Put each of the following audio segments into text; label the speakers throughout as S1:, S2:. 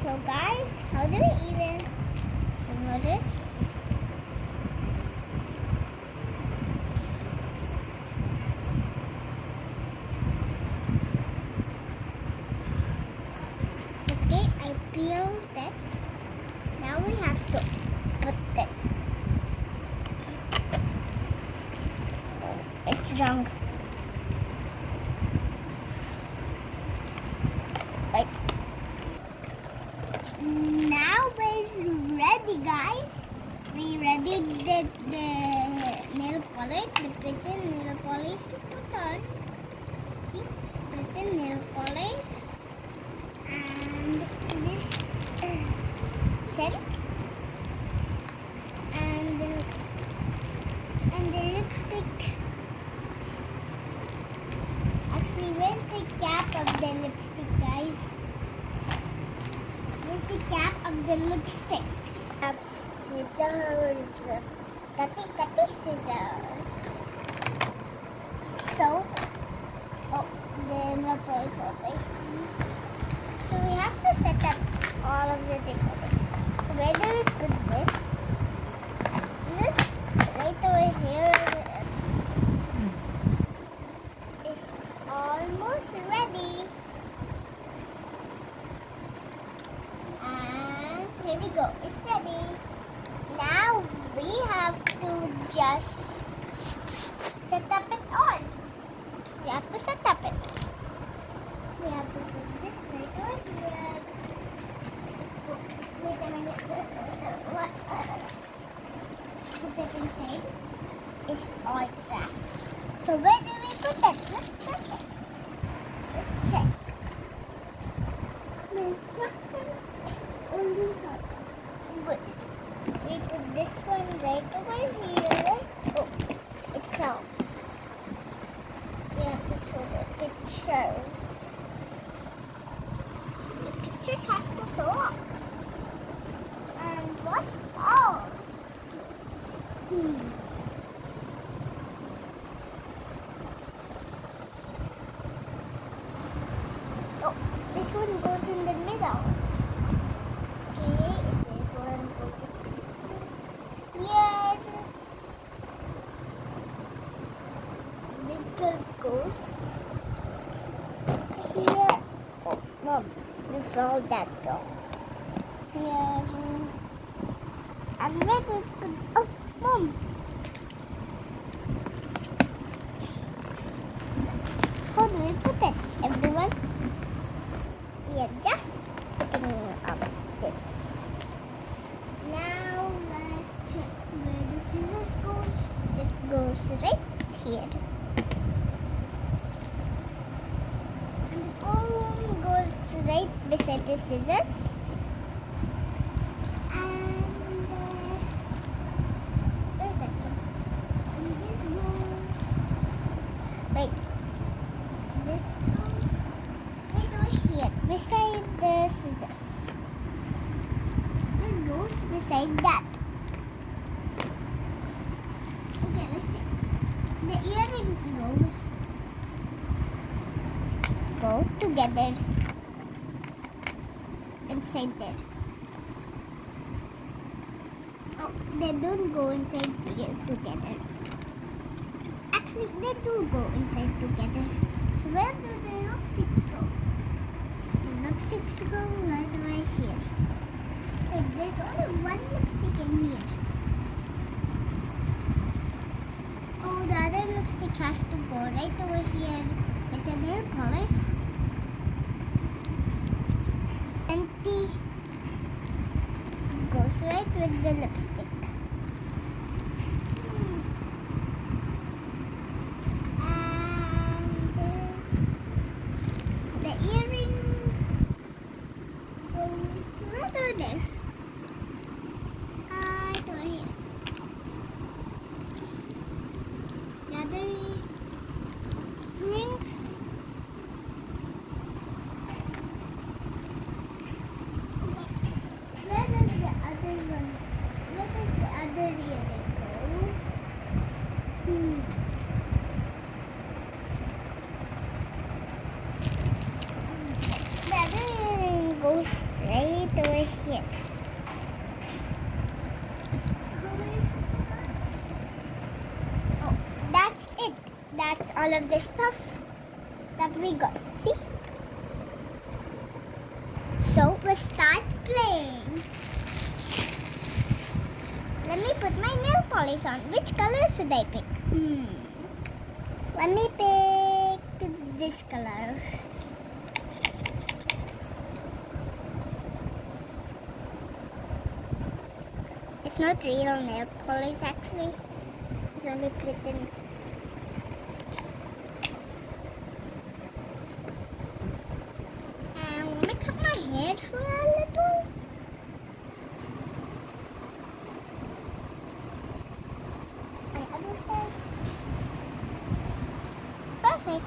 S1: So guys, how do we even know this? Okay, I peeled it. Now we have to put it. It's wrong. Wait. Now it's ready, guys. We ready the nail polish, the pretty nail polish to put on. See, pretty nail polish, and this set, and the lipstick. Actually, where's the cap of the lipstick, guys? Where's the cap of the lipstick? Scissors. Cutty scissors. So, the nail polish over here. So we have to set up all of the different things. Where do we put this? Is it right over here? It's almost ready. And here we go. It's ready. Now we have to just set up it on. We have to set up it. We have to put this right over here. Wait a minute. What? Put it inside. It's all glass. So where do we put it? Let's check it. Let's check. The instructions only have good. We put this one right over here. Oh, it fell. We have to show the picture. The picture has to show up. And what else? Oh, this one goes in the middle. Okay, this one goes here. This goes here. Oh, Mom, you saw that go. Here. I'm ready to put. Oh, Mom. How do we put it, everyone? We are just putting up this. Now let's check where the scissors goes. It goes right here. And the comb goes right beside the scissors. And where's that one? And this goes. Wait. This goes right over here, beside the scissors. This goes beside that. Okay, let's check. The earrings go together inside there. Oh, they don't go inside together. Actually, they do go inside together. So where do the lipsticks go? The lipsticks go right over here. Wait, there's only one lipstick in here. Oh, the other lipstick has to go right over here with the nail polish. And the goes right with the lipstick. The earring goes right over there. Right over here. The other ring. Where does the other one? Where does the other earring go? The other earring goes right over here. Oh, that's it. That's all of the stuff that we got. See? So we'll start playing. Let me put my nail polish on. Which color should I pick? Let me pick this color. It's not real nail polish actually. It's only pretend. And let me cut my hair for a little. My other hair. Perfect.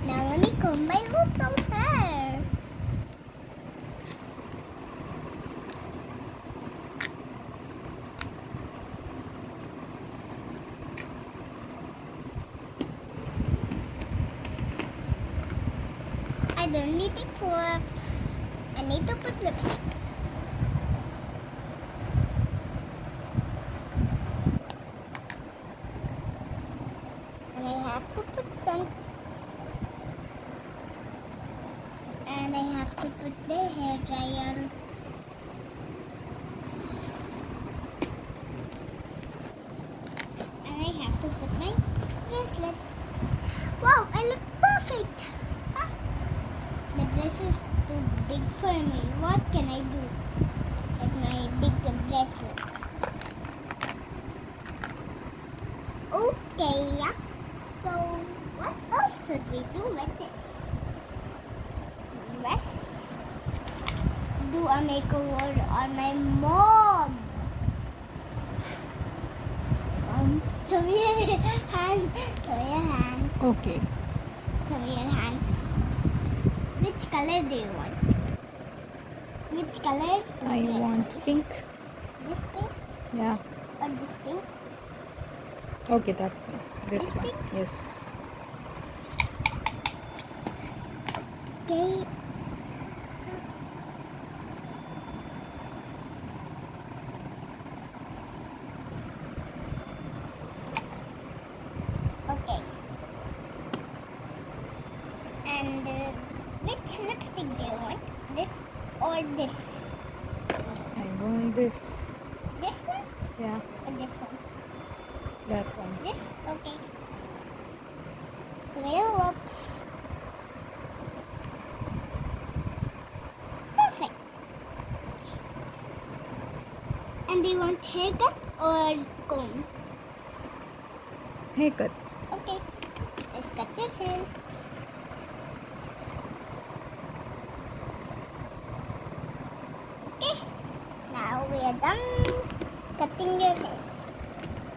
S1: Now let me comb my little hair. I don't need the clips. I need to put lipstick. And I have to put scent. And I have to put the hair dryer. And I have to put my bracelet. Wow, I look perfect. The dress is too big for me. What can I do with my big bracelet? Okay, yeah. So, what else should we do with this? Let's do a makeover on my mom. Show me your hands. Show me your hands.
S2: Okay.
S1: Show me your hands. Which color do you want? Which color?
S2: I want pink.
S1: This pink
S2: Yeah.
S1: or this pink?
S2: Okay, that pink. This
S1: This
S2: one.
S1: pink?
S2: Yes.
S1: Okay. Okay. And which lipstick do you want? This or this?
S2: I want this.
S1: This one
S2: Yeah.
S1: or this one?
S2: That one.
S1: This? Okay. So your lips. Perfect. And do you want haircut or comb?
S2: Haircut.
S1: Okay. Let's cut your hair. Okay. Now we are done cutting your hair.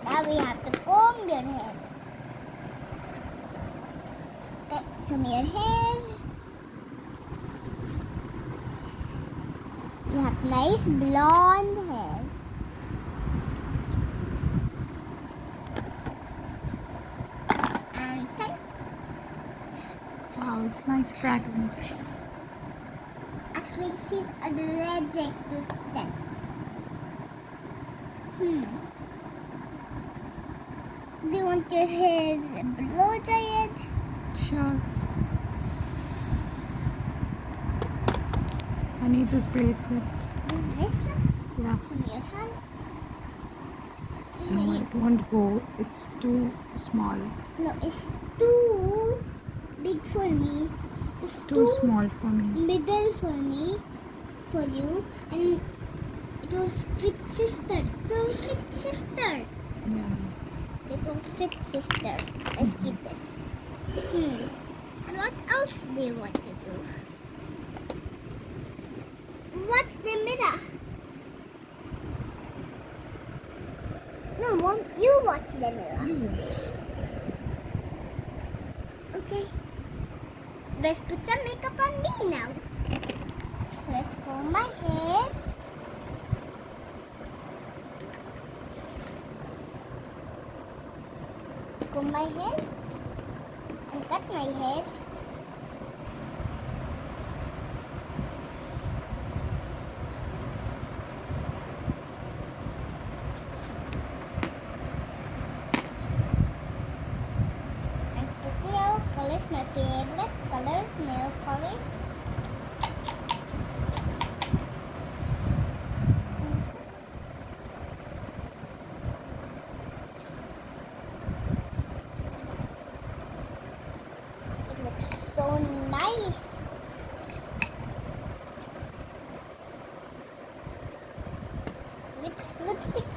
S1: Now we have to comb your hair. Okay, zoom your hair. You have nice blonde hair. And scent.
S2: Wow, it's nice fragrance.
S1: Actually, she's allergic to scent. Do you want your hair blow dried?
S2: Sure. I need this bracelet.
S1: This bracelet?
S2: Yeah.
S1: From your hand?
S2: No, it won't go. It's too small.
S1: No, it's too big for me. It's
S2: Too small for me.
S1: middle for me, for you, and it will fit sister. It will fit sister.
S2: Yeah.
S1: It will fit sister. Let's keep this. And what else do you want to do? Watch the mirror. No, Mom, you watch the mirror. Okay. Let's put some makeup on me now. So let's comb my hair. Comb my hair and cut my hair.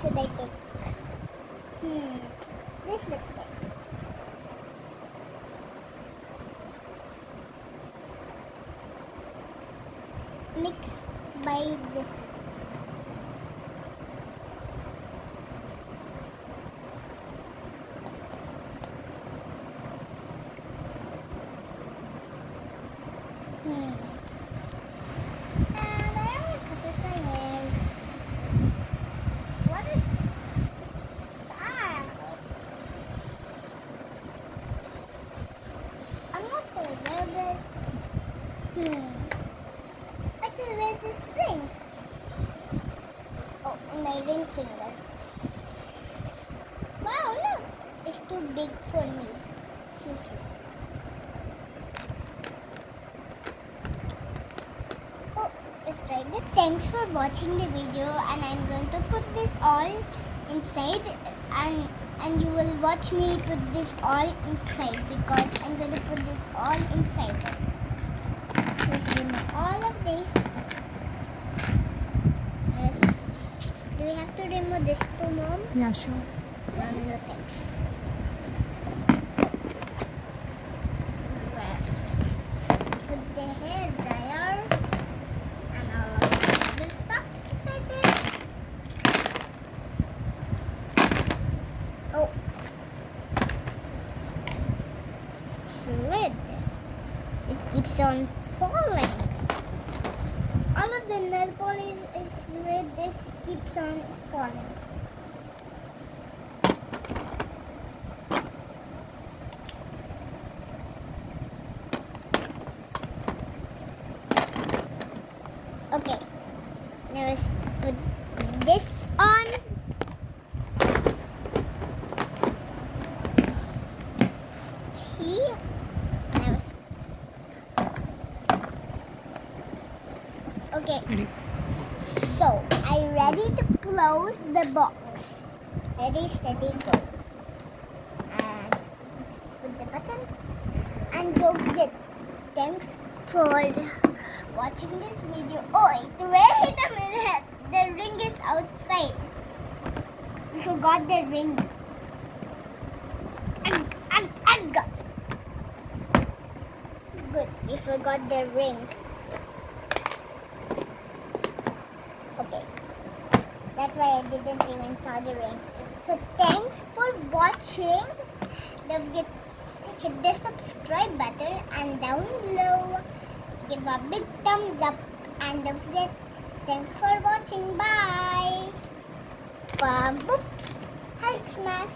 S1: should I pick? This lipstick. Mixed by this lipstick. And I already cut it my hair. What is that? I'm not gonna wear this. I can wear this ring. Oh, and my ring finger. Wow, look. It's too big for me. Seriously. Oh, let's try this. Thanks for watching the video, and I'm going to put this all inside, and you will watch me put this all inside because I'm going to put this all inside it. Let's remove all of this. Yes. Do we have to remove this too, Mom?
S2: Yeah, sure.
S1: No thanks. Yes. Put the hair dryer and all of the other stuff inside there. Oh. Slid. It keeps on falling. All of the nail polish is slid. This keeps on falling. Okay, now let's put this on. Okay, now let's... Okay,
S2: Ready?
S1: so are you ready to close the box? Ready, steady, go. And put the button and go get. Thanks for watching this video. Oh, wait a minute. The ring is outside. We forgot the ring. Ugh. Good. We forgot the ring. Okay. That's why I didn't even saw the ring. So thanks for watching. Don't forget hit the subscribe button and down below give a big thumbs up and don't forget. Thanks for watching. Bye. Boop. Health smash.